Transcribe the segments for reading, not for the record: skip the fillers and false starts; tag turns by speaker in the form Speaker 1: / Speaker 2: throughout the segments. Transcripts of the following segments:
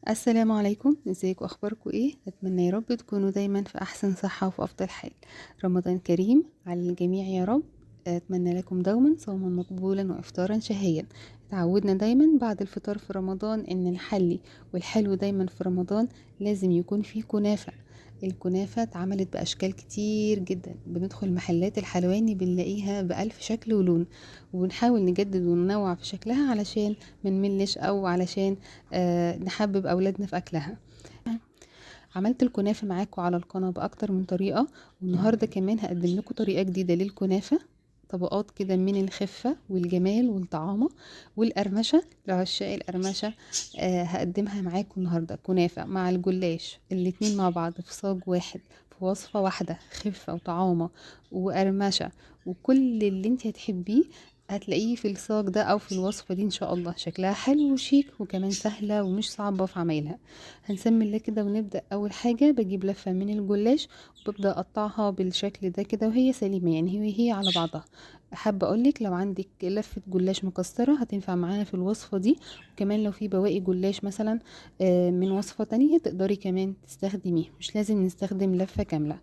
Speaker 1: السلام عليكم، ازيكم؟ اخباركم ايه؟ اتمنى يا رب تكونوا دايما في احسن صحة وفي افضل حال. رمضان كريم على الجميع يا رب. اتمنى لكم دوما صوما مقبولا وافطارا شهيا. تعودنا دايما بعد الفطار في رمضان ان نحلي، والحلو دايما في رمضان لازم يكون فيه كنافة. الكنافة اتعملت بأشكال كتير جدا، بندخل محلات الحلواني بنلاقيها بألف شكل ولون، وبنحاول نجدد وننوع في شكلها علشان منملش أو علشان نحبب أولادنا في أكلها. عملت الكنافة معاكم على القناة بأكتر من طريقة، والنهاردة كمان هقدم لكم طريقة جديدة للكنافة. طبقات كده من الخفة والجمال والطعامة والقرمشة لعشاق القرمشة. هقدمها معاكم النهاردة كنافة مع الجلاش الاتنين مع بعض في صاج واحد، في وصفة واحدة، خفة وطعامة وقرمشة وكل اللي انت هتحبيه هتلاقيه في الصاج ده او في الوصفة دي ان شاء الله. شكلها حلو وشيك وكمان سهلة ومش صعبة في عمايلها. هنسمي الله كده ونبدأ. أول حاجة بجيب لفة من الجلاش وببدأ أقطعها بالشكل ده كده وهي سليمة، يعني هي على بعضها. حابة أقولك لو عندك لفة جلاش مكسرة هتنفع معانا في الوصفة دي، وكمان لو في بواقي جلاش مثلا من وصفة تانية تقدري كمان تستخدميه، مش لازم نستخدم لفة كاملة.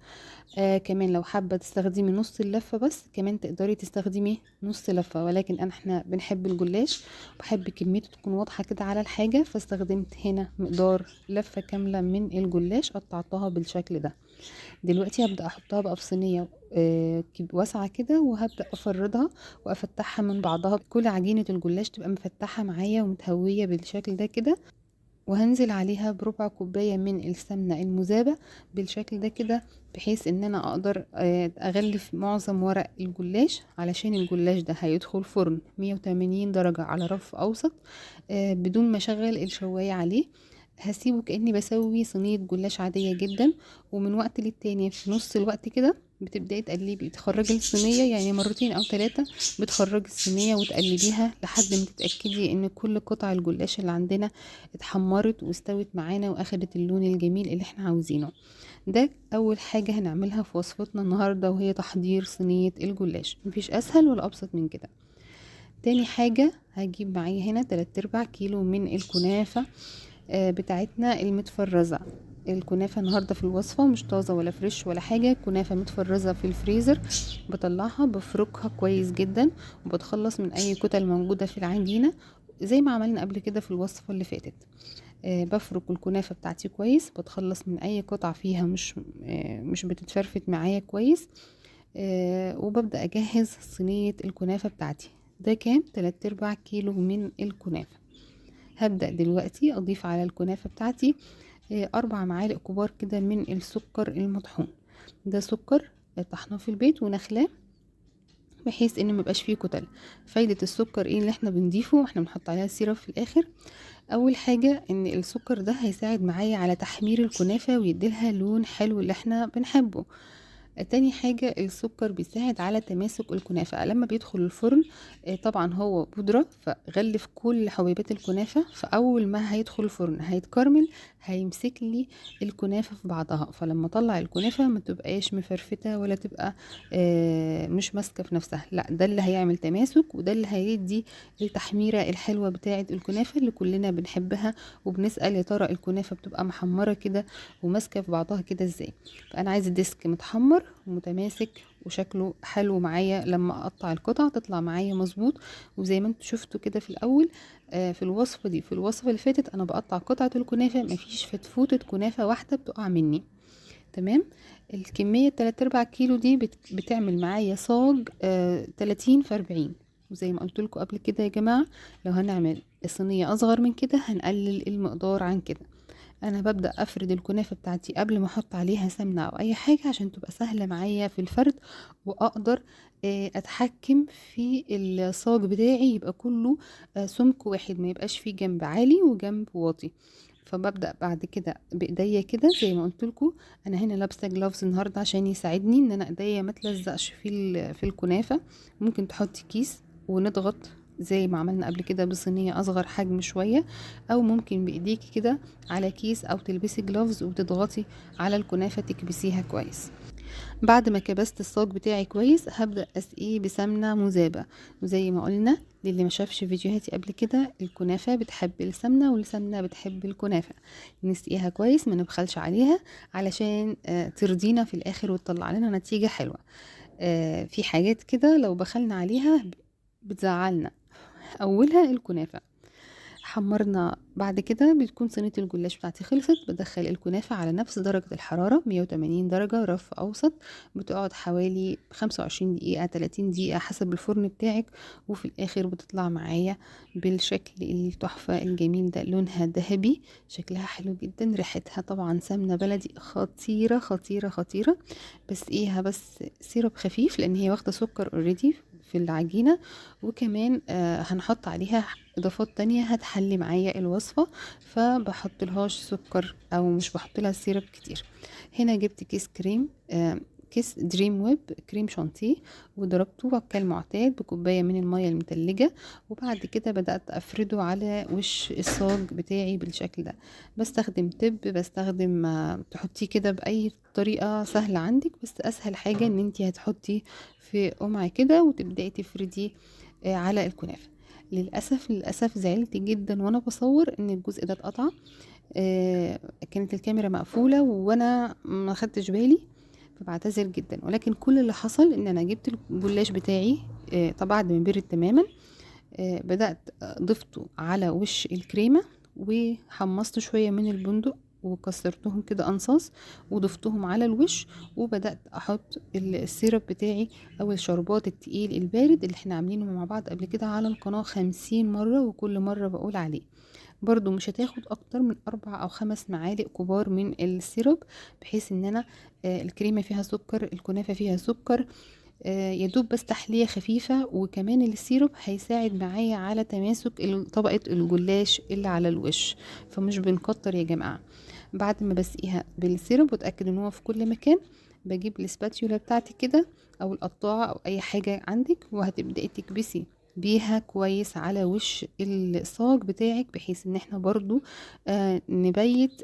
Speaker 1: كمان لو حابة تستخدمي نص اللفة بس كمان تقدري تستخدمي نص لفة، ولكن احنا بنحب الجلاش، بحب كميته تكون واضحة كده على الحاجة، فاستخدمت هنا مقدار لفة كاملة من الجلاش قطعتها بالشكل ده. دلوقتي هبدأ احطها بقى في صينية واسعة كده، وهبدأ افردها وافتحها من بعضها. كل عجينة الجلاش تبقى مفتحة معايا ومتهوية بالشكل ده كده، وهنزل عليها بربع كوباية من السمنة المذابة بالشكل ده كده، بحيث ان انا اقدر اغلف معظم ورق الجلاش، علشان الجلاش ده هيدخل فرن 180 درجة على رف اوسط بدون ما اشغل الشواية عليه. هسيبه كأني بسوي صينية جلاش عادية جدا، ومن وقت للتاني في نص الوقت كده بتبدأي تقلبي، تخرجي الصينية يعني مرتين او ثلاثة، بتخرجي الصينية وتقلبيها لحد ما تتأكدي ان كل قطع الجلاش اللي عندنا اتحمرت واستوت معانا واخدت اللون الجميل اللي احنا عاوزينه. ده اول حاجة هنعملها في وصفتنا النهاردة، وهي تحضير صينية الجلاش. مفيش اسهل ولا ابسط من كده. تاني حاجة هجيب معايا هنا 3/4 كيلو من الكنافة بتاعتنا المتفرزة. الكنافة النهاردة في الوصفة مش طازة ولا فريش ولا حاجة، كنافة متفرزة في الفريزر. بطلعها بفركها كويس جدا، وبتخلص من اي كتل موجودة في العجينة زي ما عملنا قبل كده في الوصفة اللي فاتت. بفرك الكنافة بتاعتي كويس، بتخلص من اي قطع فيها مش بتتفرفت معايا كويس. وببدأ اجهز صينية الكنافة بتاعتي. ده كام 3/4 كيلو من الكنافة. هبدأ دلوقتي اضيف على الكنافة بتاعتي 4 معالق كبار كده من السكر المطحون. ده سكر طحناه في البيت ونخلاه بحيث ان ميبقاش فيه كتل. فايدة السكر ايه اللي احنا بنضيفه؟ احنا بنحط عليها سيرب في الاخر. اول حاجة ان السكر ده هيساعد معايا على تحمير الكنافة ويديلها لون حلو اللي احنا بنحبه. تاني حاجة السكر بيساعد على تماسك الكنافة لما بيدخل الفرن. طبعا هو بودرة، فغلف كل حبيبات الكنافة، فأول ما هيدخل الفرن هيتكرمل، هيمسك لي الكنافة في بعضها، فلما اطلع الكنافة ما تبقاش مفرفتة ولا تبقى مش ماسكة في نفسها. لا، ده اللي هيعمل تماسك، وده اللي هيدي التحميرة الحلوة بتاعة الكنافة اللي كلنا بنحبها. وبنسأل يا ترى الكنافة بتبقى محمرة كده وماسكة في بعضها كده ازاي؟ فانا عايزه ديسك متحمر ومتماسك وشكله حلو معايا، لما اقطع القطع تطلع معايا مظبوط. وزي ما انتوا شفتوا كده في الاول في الوصفه دي، في الوصفه اللي فاتت، انا بقطع قطعه الكنافه مفيش فتفوته كنافه واحده بتقع مني. تمام. الكميه 3/4 كيلو دي بتعمل معايا صاج 30 في 40. وزي ما قلت لكم قبل كده يا جماعه، لو هنعمل صينيه اصغر من كده هنقلل المقدار عن كده. انا ببدأ افرد الكنافة بتاعتي قبل ما احط عليها سمنة او اي حاجة عشان تبقى سهلة معايا في الفرد، واقدر اتحكم في الصاج بتاعي يبقى كله سمك واحد، ما يبقاش فيه جنب عالي وجنب واطي. فببدأ بعد كده بايديا كده زي ما قلت لكم. انا هنا لابسه جلافز النهارده عشان يساعدني ان انا ايديا ما تلزقش في الكنافه. ممكن تحطي كيس ونضغط زي ما عملنا قبل كده بصينيه اصغر حجم شويه، او ممكن بايديكي كده على كيس، او تلبسي جلافز وتضغطي على الكنافة تكبسيها كويس. بعد ما كبست الصاج بتاعي كويس هبدأ اسقيه بسمنة مذابة. وزي ما قلنا للي ما شافش فيديوهاتي قبل كده، الكنافة بتحب السمنة والسمنة بتحب الكنافة. نسقيها كويس، ما نبخلش عليها علشان ترضينا في الاخر وتطلع لنا نتيجة حلوة. في حاجات كده لو بخلنا عليها بتزعلنا، اولها الكنافة. حمرنا بعد كده بتكون صينية الجلاش بتاعتي خلصت، بدخل الكنافة على نفس درجة الحرارة 180 درجة رف أوسط، بتقعد حوالي 25 دقيقة 30 دقيقة حسب الفرن بتاعك. وفي الآخر بتطلع معايا بالشكل التحفة الجميل ده، لونها ذهبي، شكلها حلو جدا، ريحتها طبعا سمنة بلدي خطيرة خطيرة خطيرة. بس ايه، بس سيرب خفيف لان هي واخدة سكر اوريدي في العجينة، وكمان هنحط عليها اضافات تانية هتحلي معايا الوصفة، فبحط لهاش سكر او مش بحط لها السيرب كتير. هنا جبت كيس كريم، كيس دريم ويب كريم شانتيه، وضربته كالمعتاد بكوباية من المية المتلجة. وبعد كده بدأت أفرده على وش الصاج بتاعي بالشكل ده. بستخدم بستخدم تحطيه كده بأي طريقة سهلة عندك، بس أسهل حاجة ان انتي هتحطي في قمع كده وتبدأي تفردي على الكنافة. للأسف زعلت جدا وانا بصور ان الجزء ده اتقطع. كانت الكاميرا مقفولة وانا ما خدتش بالي، فبعتذر جدا. ولكن كل اللي حصل ان انا جبت الجلاش بتاعي طبعا من برد تماما، بدأت ضفته على وش الكريمة، وحمصت شوية من البندق وكسرتهم كده أنصاص وضفتهم على الوش. وبدأت أحط السيرب بتاعي أو الشربات التقيل البارد اللي احنا عاملينه مع بعض قبل كده على القناة 50 مرة، وكل مرة بقول عليه. برضو مش هتاخد أكتر من 4 أو 5 معالق كبار من السيرب، بحيث ان انا الكريمة فيها سكر، الكنافة فيها سكر، يدوب بس تحلية خفيفة. وكمان السيروب هيساعد معايا على تماسك طبقة الجلاش اللي على الوش، فمش بنكتر يا جماعة. بعد ما بسقيها بالسيروب واتأكد ان هو في كل مكان، بجيب الاسباتيولا بتاعتي كده او القطاعة او اي حاجة عندك، وهتبدأي تكبسي بيها كويس على وش الصاج بتاعك، بحيث ان احنا برضو نبيت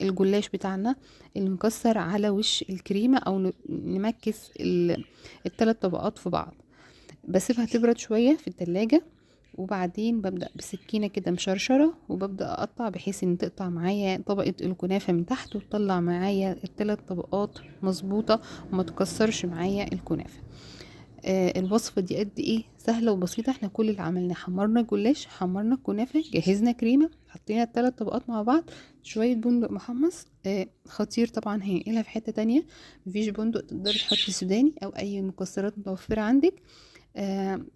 Speaker 1: الجلاش بتاعنا اللي مكسر على وش الكريمة، او نمكس الثلاث طبقات في بعض. بسيبها تبرد شوية في التلاجة، وبعدين ببدأ بسكينة كده مشرشرة وببدأ أقطع، بحيث ان تقطع معايا طبقة الكنافة من تحت وتطلع معايا الثلاث طبقات مظبوطة وما تكسرش معايا الكنافة. الوصفة دي قد ايه سهلة وبسيطة. احنا كل اللي عملناه حمرنا جلاش، حمرنا الكنافة، جهزنا كريمة، حطينا الثلاث طبقات مع بعض، شوية بندق محمص خطير طبعا هينقلها في حتة تانية. مفيش بندق تقدري تحطي سوداني او اي مكسرات متوفرة عندك.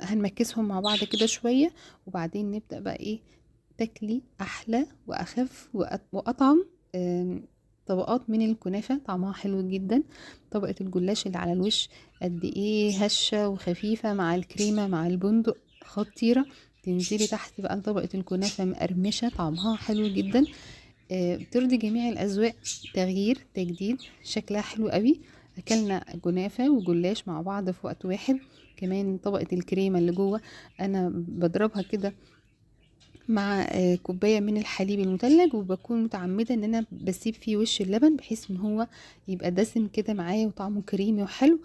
Speaker 1: هنمكسهم مع بعض كده شوية، وبعدين نبدأ بقى ايه، تاكلي احلى واخف واطعم طبقات من الكنافة، طعمها حلو جدا. طبقة الجلاش اللي على الوش قد ايه هشة وخفيفة مع الكريمة مع البندق، خطيرة. تنزلي تحت بقى طبقة الكنافة مقرمشة، طعمها حلو جدا. بترضي جميع الأذواق، تغيير تجديد، شكلها حلو قوي. أكلنا كنافة وجلاش مع بعض في وقت واحد. كمان طبقة الكريمة اللي جوه أنا بضربها كده مع كوباية من الحليب المتلج، وبكون متعمدة ان انا بسيب فيه وش اللبن بحيث ان هو يبقى دسم كده معايا وطعمه كريمي وحلو.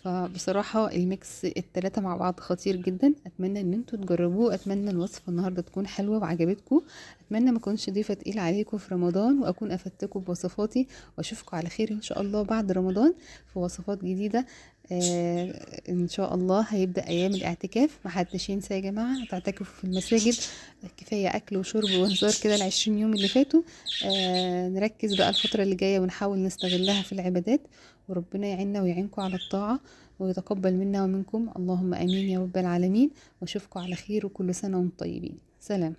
Speaker 1: فبصراحة الميكس التلاتة مع بعض خطير جدا. اتمنى ان انتوا تجربوه، اتمنى الوصفة النهاردة تكون حلوة وعجبتكم، اتمنى ما اكونش ضيفة تقيلة عليكم في رمضان، واكون افدتكم بوصفاتي، واشوفكم على خير ان شاء الله بعد رمضان في وصفات جديدة. ان شاء الله هيبدأ ايام الاعتكاف، محدش ينسى يا جماعة تعتكفوا في المساجد، كفاية اكل وشرب وهزار كده ال20 يوم اللي فاتوا. نركز بقى الفترة اللي جاية ونحاول نستغلها في العبادات، وربنا يعيننا ويعينكم على الطاعة ويتقبل منا ومنكم، اللهم امين يا رب العالمين. واشوفكم على خير، وكل سنة وانتم طيبين. سلام.